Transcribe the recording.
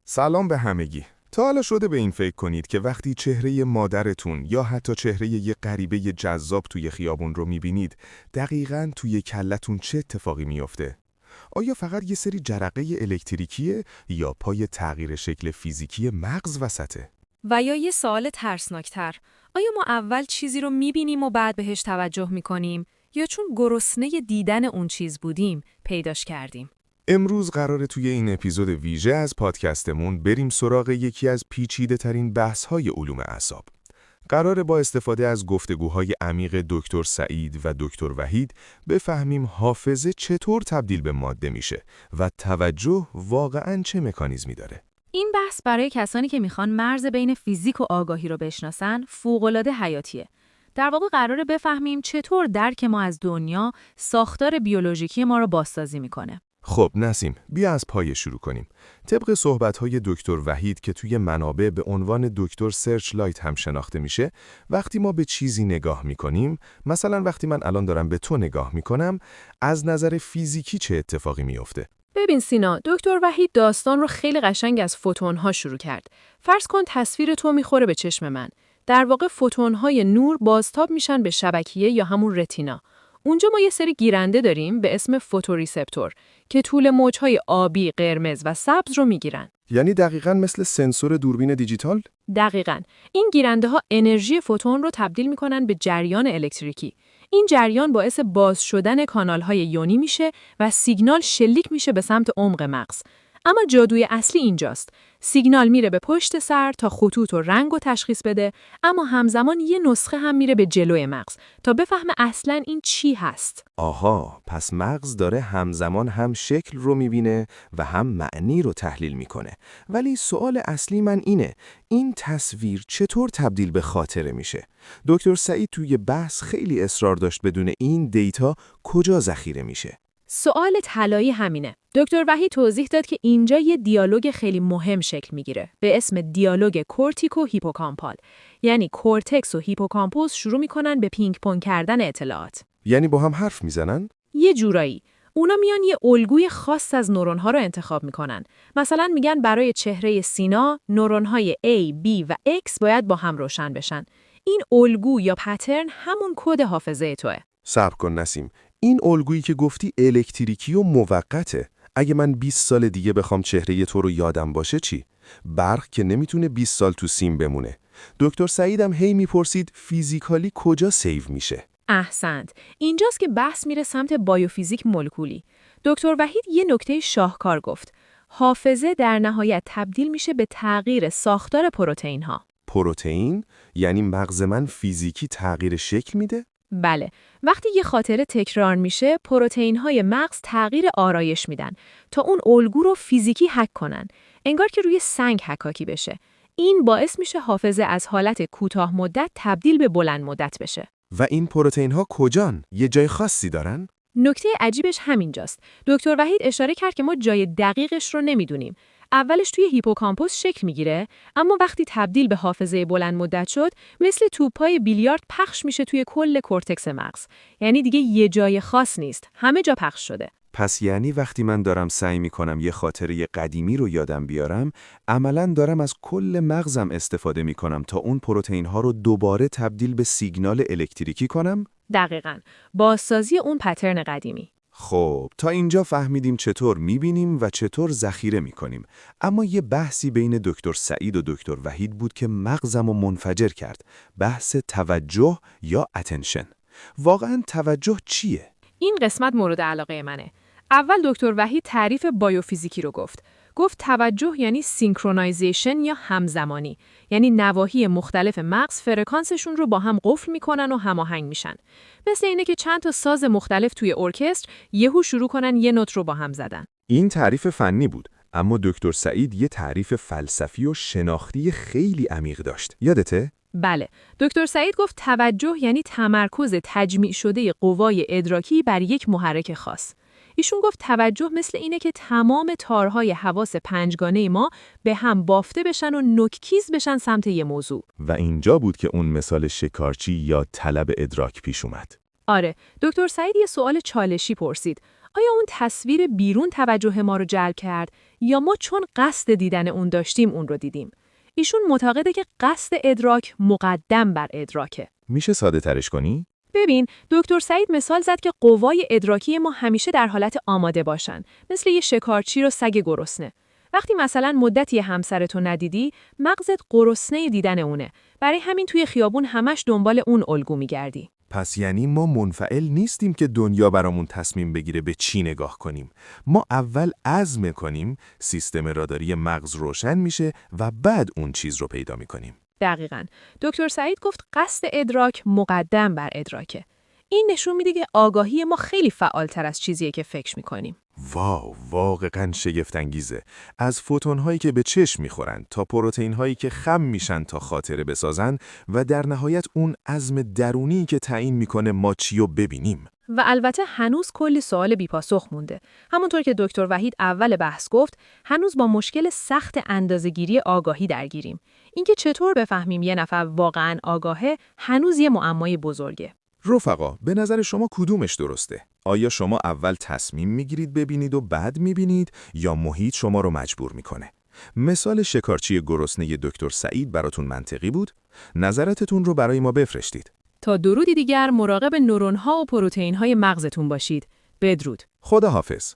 سلام به همگی. تا حالا شده به این فکر کنید که وقتی چهره مادرتون یا حتی چهره یه غریبه جذاب توی خیابون رو میبینید، دقیقاً توی کلتون چه اتفاقی میفته؟ آیا فقط یه سری جرقه الکتریکیه یا پای تغییر شکل فیزیکی مغز وسطه؟ و یا یه سوال ترسناکتر، آیا ما اول چیزی رو میبینیم و بعد بهش توجه میکنیم یا چون گرسنه دیدن اون چیز بودیم پیداش کردیم؟ امروز قراره توی این اپیزود ویژه از پادکستمون بریم سراغ یکی از پیچیده‌ترین بحث‌های علوم اعصاب. قراره با استفاده از گفتگوهای عمیق دکتر سعید و دکتر وحید بفهمیم حافظه چطور تبدیل به ماده میشه و توجه واقعاً چه مکانیزمی داره. این بحث برای کسانی که میخوان مرز بین فیزیک و آگاهی رو بشناسن فوق‌العاده حیاتیه. در واقع قراره بفهمیم چطور درک ما از دنیا ساختار بیولوژیکی ما رو بازسازی میکنه. خب نسیم، بیا از پای شروع کنیم. طبق صحبت‌های دکتر وحید که توی منابع به عنوان دکتر سرچ لایت هم شناخته میشه، وقتی ما به چیزی نگاه میکنیم، مثلا وقتی من الان دارم به تو نگاه میکنم، از نظر فیزیکی چه اتفاقی میفته؟ ببین سینا، دکتر وحید داستان رو خیلی قشنگ از فوتون‌ها شروع کرد. فرض کن تصویر تو میخوره به چشم من. در واقع فوتون‌های نور بازتاب میشن به شبکیه یا همون رتینا. اونجا ما یه سری گیرنده داریم به اسم فوتوریسپتور که طول موج‌های آبی، قرمز و سبز رو میگیرن. یعنی دقیقاً مثل سنسور دوربین دیجیتال؟ دقیقاً. این گیرنده‌ها انرژی فوتون رو تبدیل میکنن به جریان الکتریکی. این جریان باعث باز شدن کانال‌های یونی میشه و سیگنال شلیک میشه به سمت عمق مغز. اما جادوی اصلی اینجاست. سیگنال میره به پشت سر تا خطوط و رنگ رو تشخیص بده، اما همزمان یه نسخه هم میره به جلوی مغز تا بفهمه اصلاً این چی هست. آها، پس مغز داره همزمان هم شکل رو میبینه و هم معنی رو تحلیل میکنه. ولی سوال اصلی من اینه، این تصویر چطور تبدیل به خاطره میشه؟ دکتر سعید توی بحث خیلی اصرار داشت بدون این دیتا کجا ذخیره میشه؟ سوال طلایی همینه. دکتر وحید توضیح داد که اینجا یه دیالوگ خیلی مهم شکل میگیره به اسم دیالوگ کورتیکو هیپوکامپال. یعنی کورتکس و هیپوکامپوس شروع میکنن به پینگ پونگ کردن اطلاعات. یعنی با هم حرف میزنن؟ یه جورایی. اونا میان یه الگوی خاص از نورون‌ها رو انتخاب میکنن. مثلا میگن برای چهره سینا، نورون‌های A، B و X باید با هم روشن بشن. این الگو یا پترن همون کد حافظه توئه. صبر کن نسیم، این الگویی که گفتی الکتریکی و موقته. اگه من 20 سال دیگه بخوام چهره تو رو یادم باشه چی؟ برق که نمیتونه 20 سال تو سیم بمونه. دکتر سعیدم هی میپرسید فیزیکالی کجا سیو میشه؟ احسنت. اینجاست که بحث میره سمت بایوفیزیک مولکولی. دکتر وحید یه نکته شاهکار گفت. حافظه در نهایت تبدیل میشه به تغییر ساختار پروتئین ها. پروتئین؟ یعنی مغز من فیزیکی تغییر شکل میده؟ بله. وقتی یه خاطره تکرار میشه، پروتئین های مغز تغییر آرایش میدن تا اون الگو رو فیزیکی هک کنن. انگار که روی سنگ حکاکی بشه. این باعث میشه حافظه از حالت کوتاه مدت تبدیل به بلند مدت بشه. و این پروتئین ها کجان؟ یه جای خاصی دارن؟ نکته عجیبش همینجاست. دکتر وحید اشاره کرد که ما جای دقیقش رو نمیدونیم. اولش توی هیپوکامپوس شکل میگیره، اما وقتی تبدیل به حافظه بلند مدت شد، مثل توپای بیلیارد پخش میشه توی کل کورتکس مغز. یعنی دیگه یه جای خاص نیست، همه جا پخش شده. پس یعنی وقتی من دارم سعی میکنم یه خاطره قدیمی رو یادم بیارم، عملاً دارم از کل مغزم استفاده میکنم تا اون پروتئین ها رو دوباره تبدیل به سیگنال الکتریکی کنم؟ دقیقاً. بازسازی اون پترن قدیمی. خب، تا اینجا فهمیدیم چطور میبینیم و چطور ذخیره میکنیم. اما یه بحثی بین دکتر سعید و دکتر وحید بود که مغزمو منفجر کرد. بحث توجه یا اتنشن. واقعاً توجه چیه؟ این قسمت مورد علاقه منه. اول دکتر وحید تعریف بایوفیزیکی رو گفت. گفت توجه یعنی سینکرونایزیشن یا همزمانی. یعنی نواحی مختلف مغز فرکانسشون رو با هم قفل میکنن و هماهنگ میشن. مثل اینه که چند تا ساز مختلف توی ارکستر یهو شروع کنن یه نوت رو با هم زدن. این تعریف فنی بود، اما دکتر سعید یه تعریف فلسفی و شناختی خیلی عمیق داشت. یادته؟ بله. دکتر سعید گفت توجه یعنی تمرکز تجمیع شده قوای ادراکی بر یک محرک خاص. ایشون گفت توجه مثل اینه که تمام تارهای حواس پنجگانه ما به هم بافته بشن و نوک‌کیز بشن سمت یه موضوع. و اینجا بود که اون مثال شکارچی یا طلب ادراک پیش اومد. آره، دکتر سعید یه سوال چالشی پرسید. آیا اون تصویر بیرون توجه ما رو جلب کرد یا ما چون قصد دیدن اون داشتیم اون رو دیدیم؟ ایشون معتقده که قصد ادراک مقدم بر ادراکه. میشه ساده ترش کنی؟ ببین، دکتر سعید مثال زد که قوای ادراکی ما همیشه در حالت آماده باشن، مثل یه شکارچی رو سگ گرسنه. وقتی مثلا مدتی همسرتو ندیدی، مغزت گرسنه دیدن اونه. برای همین توی خیابون همش دنبال اون الگو میگردی. پس یعنی ما منفعل نیستیم که دنیا برامون تصمیم بگیره به چی نگاه کنیم. ما اول عزم کنیم، سیستم راداری مغز روشن میشه و بعد اون چیز رو پیدا میکنیم. دقیقاً. دکتر سعید گفت قصد ادراک مقدم بر ادراکه. این نشون میده که آگاهی ما خیلی فعالتر از چیزیه که فکر میکنیم. واو، واقعاً شگفت‌انگیزه. از فوتون‌هایی که به چشم می‌خورن تا پروتئین‌هایی که خم میشن تا خاطره بسازن و در نهایت اون عزم درونی که تعیین میکنه ما چیو ببینیم. و البته هنوز کلی سوال بی‌پاسخ مونده. همونطور که دکتر وحید اول بحث گفت، هنوز با مشکل سخت اندازه‌گیری آگاهی درگیریم. اینکه چطور بفهمیم یه نفر واقعاً آگاهه، هنوز یه معمای بزرگه. رفقا، به نظر شما کدومش درسته؟ آیا شما اول تصمیم میگیرید ببینید و بعد میبینید یا محیط شما رو مجبور میکنه؟ مثال شکارچی گرسنه دکتر سعید براتون منطقی بود؟ نظراتتون رو برای ما بفرستید. تا درودی دیگر مراقب نورون‌ها و پروتئین‌های مغزتون باشید. بدرود. خدا حافظ.